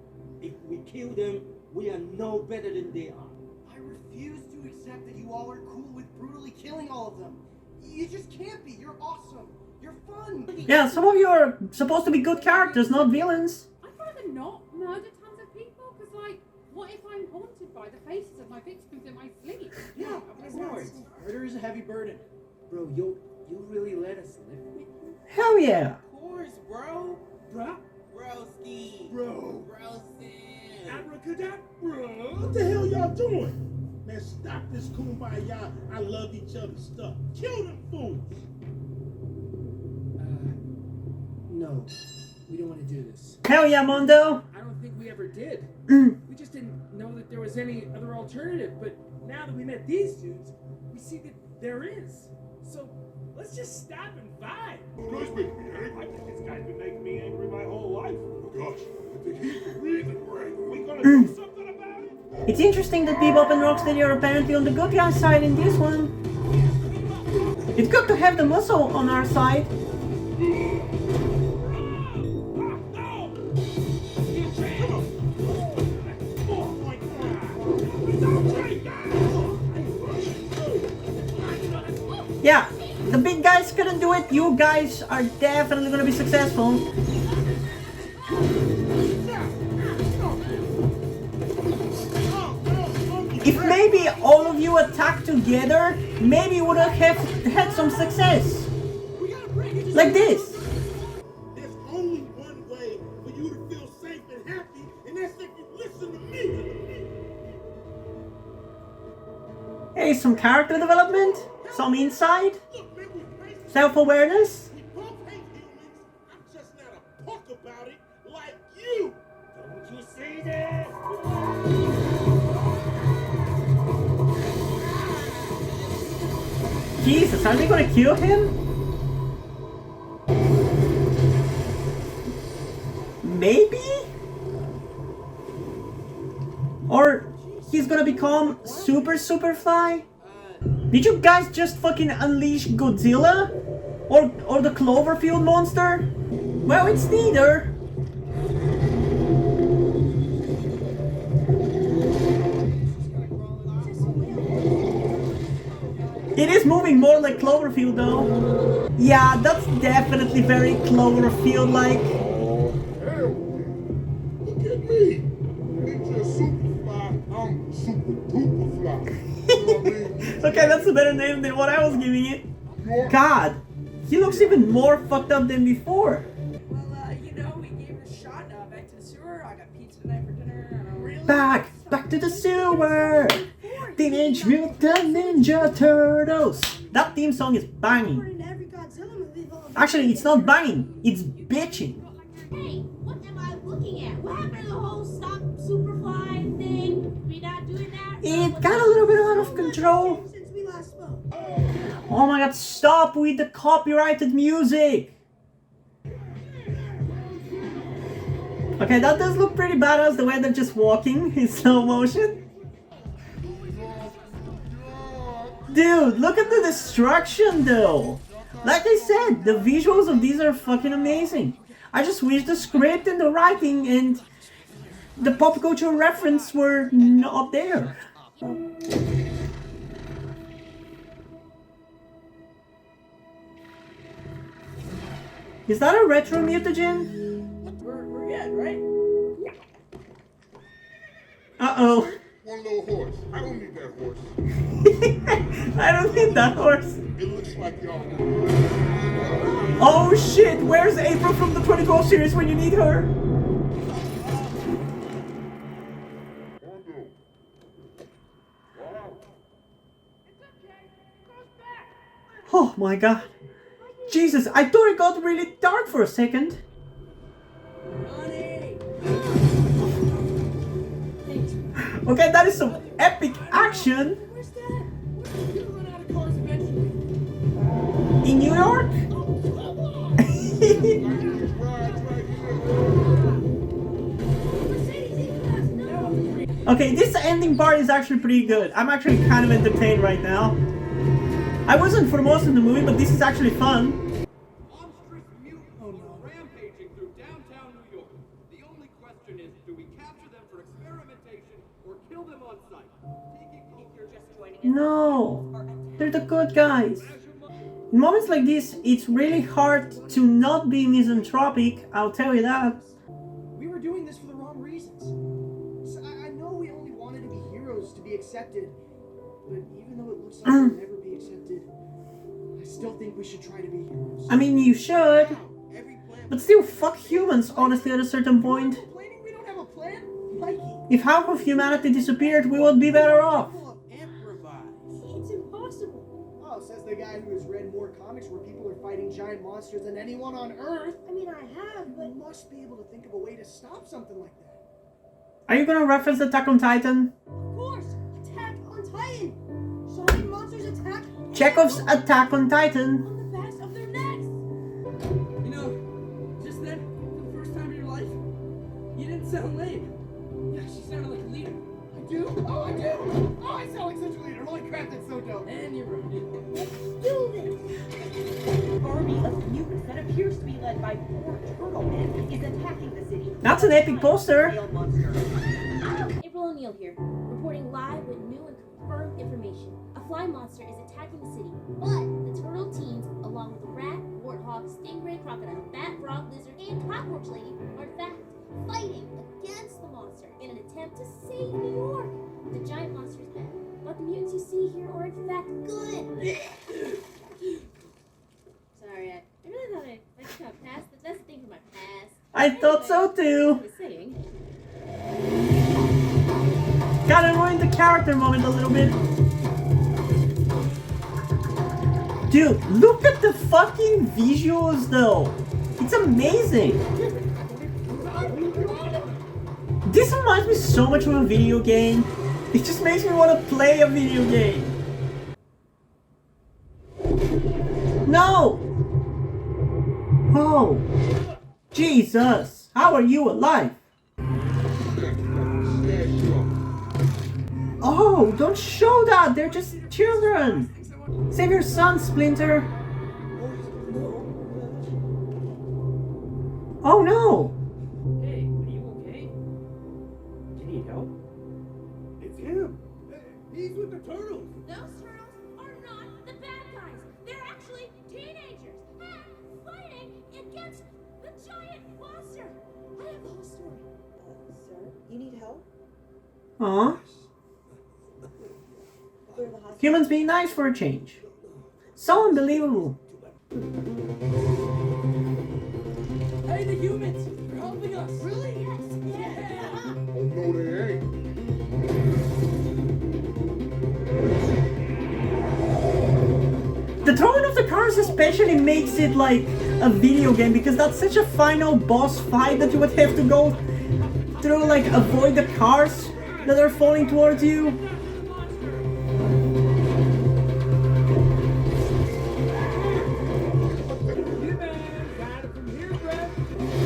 If we kill them, we are no better than they are. I refuse to accept that you all are cool with brutally killing all of them. You just can't be. You're awesome. You're fun. Yeah, some of you are supposed to be good characters, not villains. I'd rather not murder tons of people, because, like, what if I'm haunted by the faces of my victims in my sleep? Yeah, of course. Murder is a heavy burden. Bro, you really let us live with you? Hell yeah. Of course, bro. Bruh. Broski. Bro. Brosin. Abracadabra. What the hell y'all doing? Man, stop this kumbaya, I love each other stuff. Kill them fools. No. We don't want to do this. Hell yeah, Mondo. I don't think we ever did. Mm. We just didn't know that there was any other alternative. But now that we met these dudes, we see that there is. So let's just stop and vibe. I think this guy's been making me angry my whole life. Oh gosh, I think he's the reason we're angry. We gonna do something about it? It's interesting that Bebop and Rocksteady are apparently on the good guy side in this one. It's good to have the muscle on our side. Yeah, The big guys couldn't do it. You guys are definitely gonna be successful. If maybe all of you attack together, maybe you would have had some success. Like this. There's only one way for you to feel safe and happy, and that's if you listen to me. Hey, some character development, some insight, self-awareness. We both hate humans. I'm just not a punk about it like you. Don't you see this? Jesus, are they gonna kill him? Maybe? Or he's gonna become Superfly? Did you guys just fucking unleash Godzilla? Or the Cloverfield monster? Well, it's neither. It is moving more like Cloverfield though. Yeah, that's definitely very Cloverfield-like. Oh, hell yeah. Look at me. Ain't just Superfly, I'm Super Duper Fly. You know what I mean? Okay, that's a better name than what I was giving it. God, he looks even more fucked up than before. Well, you know, we gave it a shot. Back to the sewer. I got pizza tonight for dinner. Really? Back to the sewer. Teenage Mutant Ninja Turtles. That theme song is banging. Actually, it's not banging, it's bitching. Hey, what am I looking at? What happened to the whole stop Superfly thing? We not doing that? It got a little bit out of control. Oh my god, stop with the copyrighted music. Okay, that does look pretty badass, the way they're just walking in slow motion. Dude, look at the destruction though. Like I said, the visuals of these are fucking amazing. I just wish the script and the writing and the pop culture reference were not there. Is that a retro mutagen? We're good, right? Uh-oh. One little horse. I don't need that horse. I don't need that horse. It looks like y'all. Oh shit, where's April from the 2012 series when you need her? Oh my god. Jesus, I thought it got really dark for a second. Okay, that is some epic action. In New York? Okay, this ending part is actually pretty good. I'm actually kind of entertained right now. I wasn't for most of the movie, but this is actually fun. Monstrous mutants are rampaging through downtown New York. The only question is, do we capture them for experimentation or kill them on sight? No, they're the good guys. In moments like this, it's really hard to not be misanthropic, I'll tell you that. We were doing this for the wrong reasons. So I know we only wanted to be heroes to be accepted, but even though it looks like we'll never be accepted, I still think we should try to be heroes. I mean, you should, but still, fuck humans, honestly, at a certain point. We don't have a plan, Mikey. If half of humanity disappeared, we would be better off. It's impossible. Oh, says the guy who has read more comics where people are fighting giant monsters than anyone on Earth. I mean, I have, but... You must be able to think of a way to stop something like that. Are you gonna reference Attack on Titan? Of course! Attack on Titan! Giant monsters attack... Chekhov's Attack on Titan. ...on the backs of their necks! You know, just then, for the first time in your life, you didn't sound lame. You actually sounded like a leader. I do? Oh, I do! Oh, I sound like such a leader. Holy crap, that's so dope. And you ruined it. Let's do this! Army of mutants that appears to be led by 4 turtle men is attacking the city. That's an epic poster. April O'Neil here, reporting live with new and confirmed information. A fly monster is attacking the city, but the turtle team and Cockroach Lady are in fact fighting against the monster in an attempt to save New York. The giant monster's bad, but the mutants you see here are in fact good. Sorry, I really thought I could come past. That's the thing from my past. I thought so too. Kinda ruined the character moment a little bit. Dude, look at the fucking visuals though. It's amazing. This reminds me so much of a video game. It just makes me want to play a video game. No! Oh, Jesus, how are you alive? Oh, don't show that, they're just children. Save your son, Splinter. Oh no! Hey, are you okay? Do you need help? It's him. He's with the turtles. Those turtles are not the bad guys. They're actually teenagers and fighting against the giant monster. I have the whole story. Sir, you need help? Aw. Go to the hospital. Humans being nice for a change. So unbelievable. Hey, the humans! They're helping us! Really? Yes. Yeah. Oh, no, they ain't. The throwing of the cars especially makes it like a video game because that's such a final boss fight that you would have to go through, like avoid the cars that are falling towards you.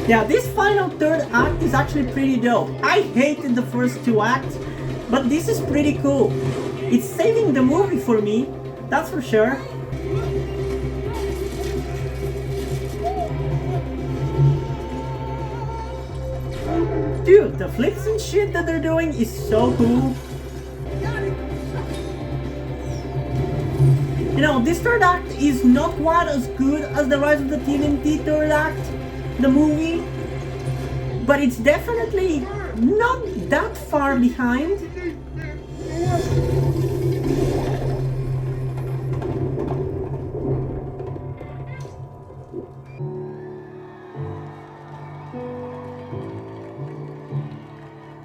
Yeah, this final third act is actually pretty dope. I hated the first two acts, but this is pretty cool. It's saving the movie for me, that's for sure. Dude, the flips and shit that they're doing is so cool. You know, this third act is not quite as good as the Rise of the TMNT third act, the movie, but it's definitely not that far behind.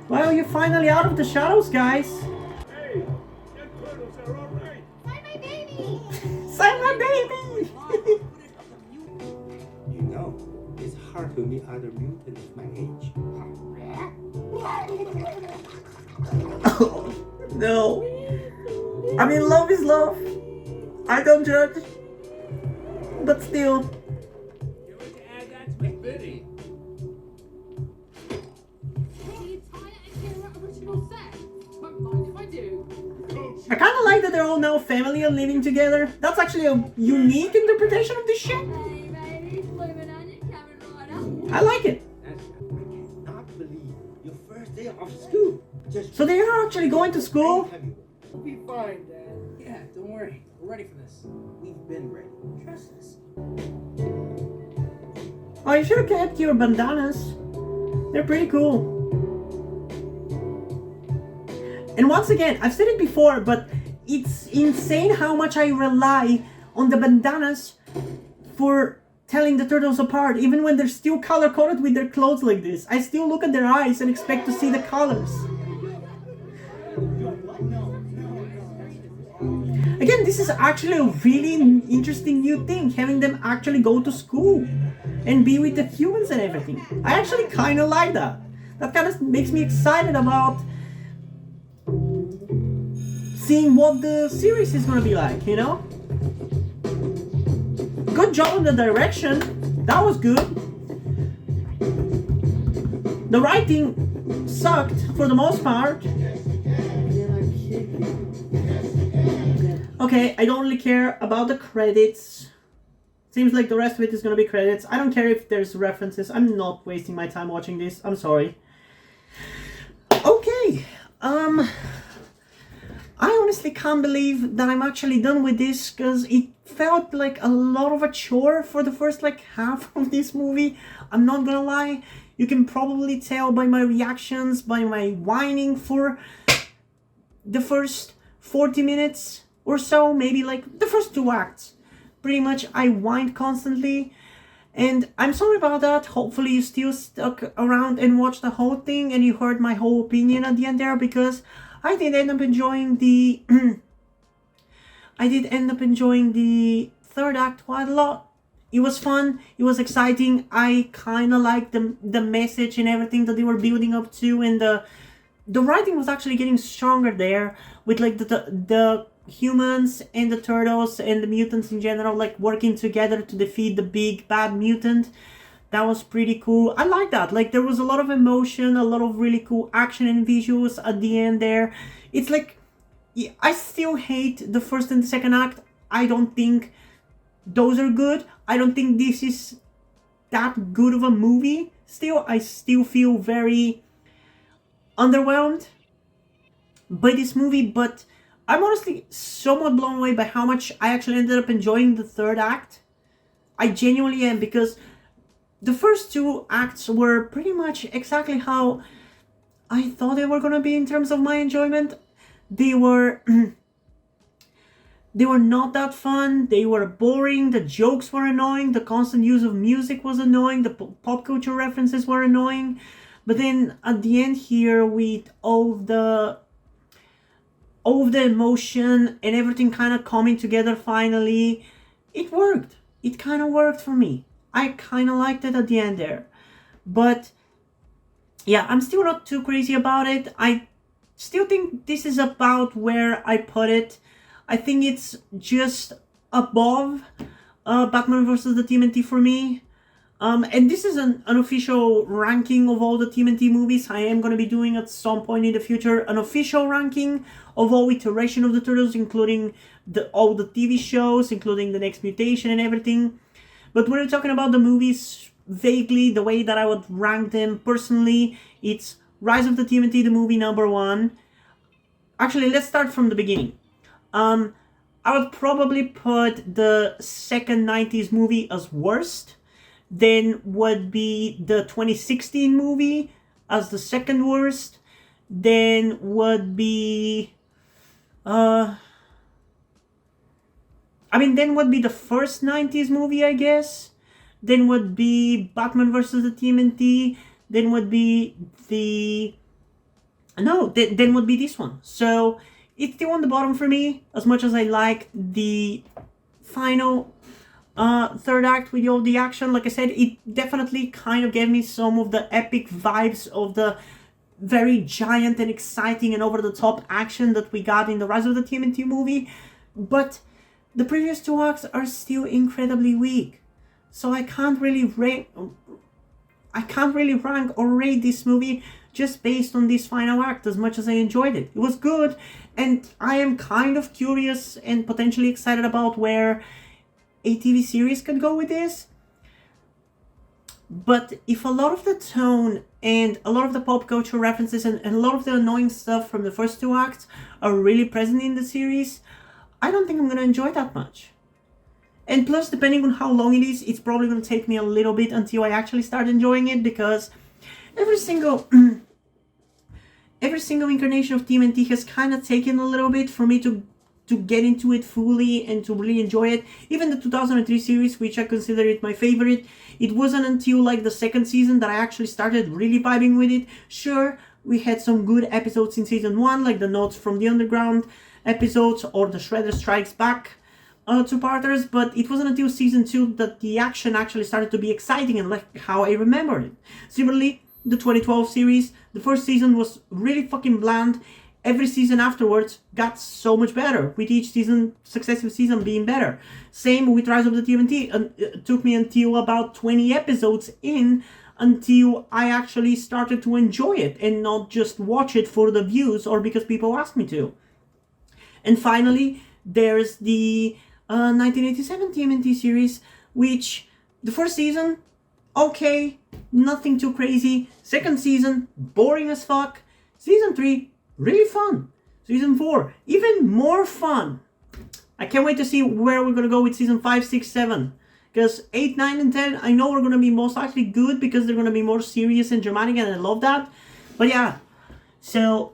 Well, you're finally out of the shadows, guys. Hey, them turtles are all right. Find my baby. Save my baby! You know, it's hard to meet other mutants my age. No. I mean, love is love. I don't judge. But still. Can't wait to add that to my bidding. The entire Akira original set. Won't mind if I do. I kind of like that they're all now family and living together. That's actually a unique interpretation of this shit. Hey, baby, living on your cabin rider. I like it. I cannot believe your first day of school. Just So they are actually going to school? We'll be fine, Dad. Yeah, don't worry. We're ready for this. We've been ready. Trust us. Oh, you should have kept your bandanas. They're pretty cool. And once again, I've said it before, but it's insane how much I rely on the bandanas for telling the turtles apart. Even when they're still color-coded with their clothes like this, I still look at their eyes and expect to see the colors. Again, this is actually a really interesting new thing, having them actually go to school and be with the humans and everything. I actually kind of like that. That kind of makes me excited about seeing what the series is gonna be like, you know? Good job on the direction. That was good. The writing sucked for the most part. Okay, I don't really care about the credits. Seems like the rest of it is gonna be credits. I don't care if there's references. I'm not wasting my time watching this. I'm sorry. Okay. I honestly can't believe that I'm actually done with this, because it felt like a lot of a chore for the first like half of this movie. I'm not gonna lie. You can probably tell by my reactions, by my whining for the first 40 minutes or so, maybe like the first 2 acts. Pretty much I whined constantly, and I'm sorry about that. Hopefully you still stuck around and watched the whole thing and you heard my whole opinion at the end there, because I did end up enjoying the third act quite a lot. It was fun, it was exciting. I kind of liked the message and everything that they were building up to, and the writing was actually getting stronger there, with like the humans and the turtles and the mutants in general like working together to defeat the big bad mutant. That was pretty cool. I like that. Like, there was a lot of emotion, a lot of really cool action and visuals at the end there. It's like, yeah, I still hate the first and the second act. I don't think those are good. I don't think this is that good of a movie. Still, I still feel very underwhelmed by this movie, but I'm honestly somewhat blown away by how much I actually ended up enjoying the third act. I genuinely am, because the first 2 acts were pretty much exactly how I thought they were gonna be in terms of my enjoyment. They were not that fun. They were boring. The jokes were annoying. The constant use of music was annoying. The pop culture references were annoying. But then at the end here, with all of the emotion and everything kind of coming together finally, it worked. It kind of worked for me. I kind of liked it at the end there. But yeah, I'm still not too crazy about it. I still think this is about where I put it. I think it's just above Batman vs. the TMNT for me. And this is an unofficial ranking of all the TMNT movies. I am going to be doing at some point in the future an official ranking of all iteration of the Turtles, including all the TV shows, including the next mutation and everything. But when we're talking about the movies, vaguely, the way that I would rank them personally, it's Rise of the TMNT, the movie, number 1. Actually, let's start from the beginning. I would probably put the second 90s movie as worst. Then would be the 2016 movie as the second worst. Then would be then would be the first 90s movie, I guess. Then would be Batman vs. the TMNT. Then would be then would be this one. So it's still on the bottom for me, as much as I like the final third act with all the action. Like I said, it definitely kind of gave me some of the epic vibes of the very giant and exciting and over-the-top action that we got in the Rise of the TMNT movie. But the previous 2 acts are still incredibly weak. So I can't really rank or rate this movie just based on this final act, as much as I enjoyed it. It was good, and I am kind of curious and potentially excited about where a TV series could go with this. But if a lot of the tone and a lot of the pop culture references and a lot of the annoying stuff from the first 2 acts are really present in the series, I don't think I'm going to enjoy that much. And plus, depending on how long it is, it's probably going to take me a little bit until I actually start enjoying it, because every single incarnation of TMNT has kind of taken a little bit for me to get into it fully and to really enjoy it. Even the 2003 series, which I consider it my favorite, it wasn't until like the second season that I actually started really vibing with it. Sure, we had some good episodes in season 1, like the Notes from the Underground episodes or the Shredder Strikes Back 2-parters, but it wasn't until season 2 that the action actually started to be exciting and like how I remembered it. Similarly, the 2012 series, the first season was really fucking bland. Every season afterwards got so much better, with each successive season being better. Same with Rise of the TMNT. It took me until about 20 episodes in until I actually started to enjoy it and not just watch it for the views or because people asked me to. And finally, there's the 1987 TMNT series, which the first season, okay, nothing too crazy. Second season, boring as fuck. Season 3, really fun. Season 4, even more fun. I can't wait to see where we're gonna go with season 5, 6, 7. Because 8, 9, and 10, I know we're gonna be most likely good because they're gonna be more serious and dramatic, and I love that. But yeah, so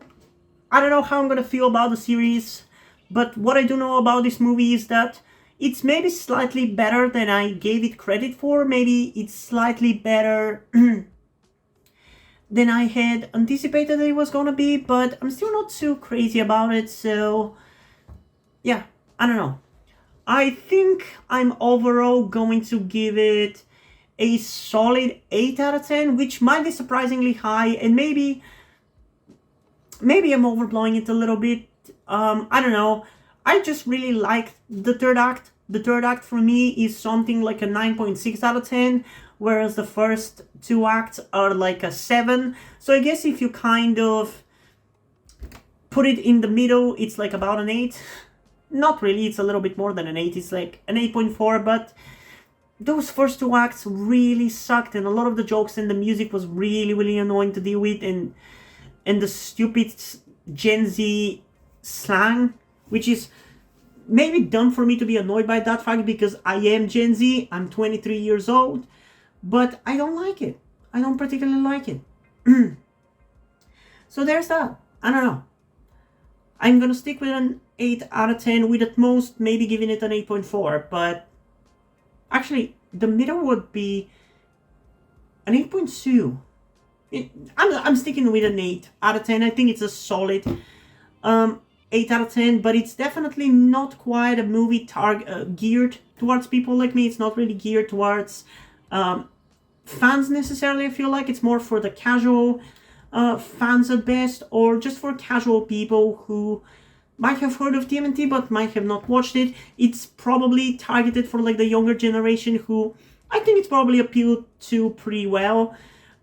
I don't know how I'm gonna feel about the series, but what I do know about this movie is that it's maybe slightly better than I gave it credit for. Maybe it's slightly better than I had anticipated that it was gonna be, but I'm still not too crazy about it, so yeah, I don't know. I think I'm overall going to give it a solid 8 out of 10, which might be surprisingly high, and maybe I'm overblowing it a little bit. I don't know. I just really liked the third act. The third act for me is something like a 9.6 out of 10, whereas the first 2 acts are like a 7. So I guess if you kind of put it in the middle, it's like about an 8. Not really, it's a little bit more than an 8. It's like an 8.4, but those first 2 acts really sucked, and a lot of the jokes and the music was really annoying to deal with, and the stupid Gen Z slang, which is maybe done for me to be annoyed by that fact because I am Gen Z, I'm 23 years old, but I don't like it. I don't particularly like it. So there's that. I don't know. I'm gonna stick with an 8 out of 10, with at most maybe giving it an 8.4, but actually the middle would be an 8.2. I'm sticking with an 8 out of 10. I think it's a solid 8 out of 10, but it's definitely not quite a movie geared towards people like me. It's not really geared towards fans necessarily. I feel like it's more for the casual fans at best, or just for casual people who might have heard of TMNT but might have not watched it. It's probably targeted for like the younger generation, who I think it's probably appealed to pretty well.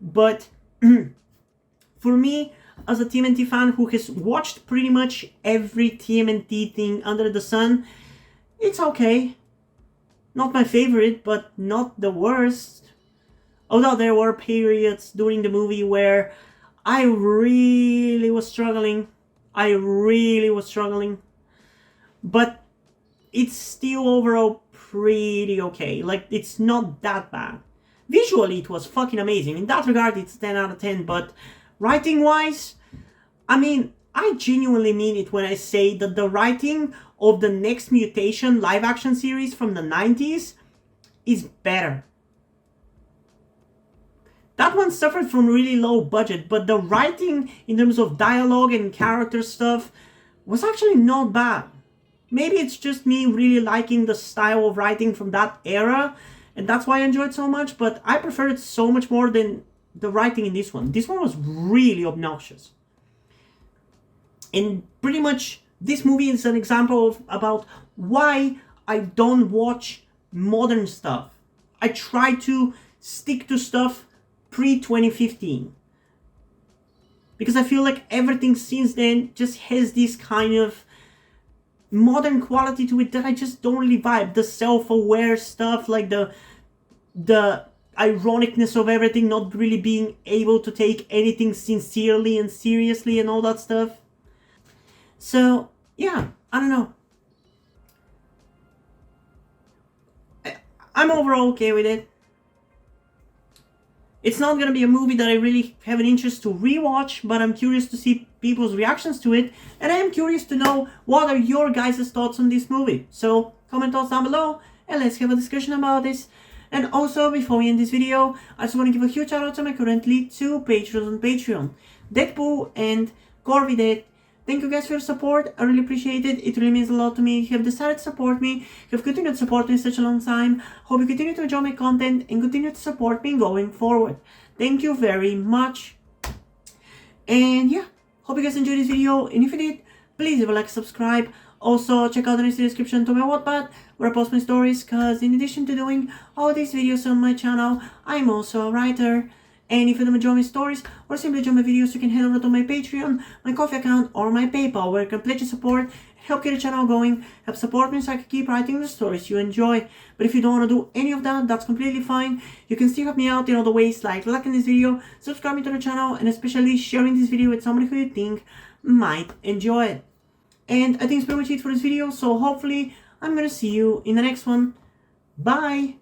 But for me, as a TMNT fan who has watched pretty much every TMNT thing under the sun, it's okay. Not my favorite, but not the worst. Although there were periods during the movie where I really was struggling. But it's still overall pretty okay. Like, it's not that bad. Visually, it was fucking amazing. In that regard, it's 10 out of 10. But writing-wise, I mean, I genuinely mean it when I say that the writing of the Next Mutation live-action series from the 90s is better. That one suffered from really low budget, but the writing in terms of dialogue and character stuff was actually not bad. Maybe it's just me really liking the style of writing from that era, and that's why I enjoyed it so much, but I prefer it so much more than the writing in this one. This one was really obnoxious. And pretty much this movie is an example of about why I don't watch modern stuff. I try to stick to stuff pre-2015. Because I feel like everything since then just has this kind of modern quality to it that I just don't really vibe. The self-aware stuff, like the ironicness of everything, not really being able to take anything sincerely and seriously and all that stuff. So, yeah, I don't know. I'm overall okay with it. It's not gonna be a movie that I really have an interest to rewatch, but I'm curious to see people's reactions to it, and I am curious to know what are your guys' thoughts on this movie. So, comment thoughts down below, and let's have a discussion about this. And also, before we end this video, I just want to give a huge shout out to my currently 2 patrons on Patreon, Deadpool and Corvidet. Thank you guys for your support. I really appreciate it. It really means a lot to me. You have decided to support me. You have continued to support me in such a long time. Hope you continue to enjoy my content and continue to support me going forward. Thank you very much. And yeah, hope you guys enjoyed this video. And if you did, please leave a like, subscribe. Also, check out the description to my Wattpad, where I post my stories, because in addition to doing all these videos on my channel, I'm also a writer. And if you don't enjoy my stories or simply enjoy my videos, you can head over to my Patreon, my Ko-fi account, or my PayPal, where you can pledge your support, help get the channel going, help support me so I can keep writing the stories you enjoy. But if you don't want to do any of that, that's completely fine. You can still help me out in other ways, like liking this video, subscribing to the channel, and especially sharing this video with somebody who you think might enjoy it. And I think it's pretty much it for this video, so hopefully I'm gonna see you in the next one. Bye!